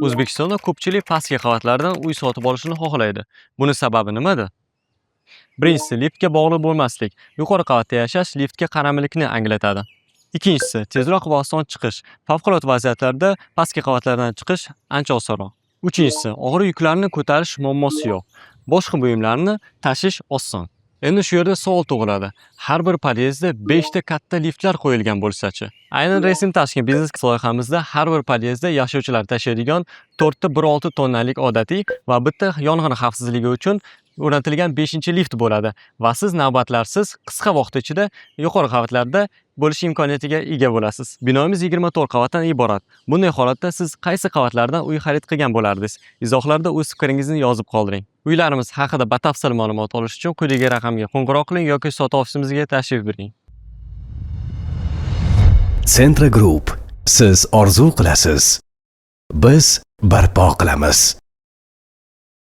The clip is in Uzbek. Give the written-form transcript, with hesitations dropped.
O'zbekistonda ko'pchilik pastki qavatlardan uy sotib olishni xohlaydi. Buni sababi nimada? Birinchisi, liftga bog'liq bo'lmaslik. Yuqori qavatda yashash liftga qaramlikni anglatadi. Ikkinchisi, tezroq va oson chiqish. Favqulodda vaziyatlarda pastki qavatlardan chiqish ancha osonroq. Uchinchisi, og'ir yuklarni ko'tarish muammosi yo'q. Boshqa buyumlarni tashish oson. Endi shu yerda savol tug'iladi. Har bir podyezdda 5 ta katta liftlar qo'yilgan bo'lsa-chi? Aynan Resim Tashkent biznes loyihamizda har bir podyezdda yashovchilar tashiydigan 4 ta 1.6 tonnalik odatiy va bitta yong'in xavfsizligi uchun o'rnatilgan 5-lift bo'ladi va siz navbatlarsiz qisqa vaqt ichida yuqori qavatlarda bo'lish imkoniyatiga ega bo'lasiz. Binomiz 24 qavatdan iborat. Bunday holatda siz qaysi qavatlardan uy xarid qilgan bo'lardingiz? Izohlarda o'z fikringizni yozib qoldiring. Uylarimiz haqida batafsil ma'lumot olish uchun quyidagi raqamga qo'ng'iroq qiling yoki sotuv ofisimizga tashrif buyuring. Centra Group. Siz orzu qilasiz. Biz barpo qilamiz.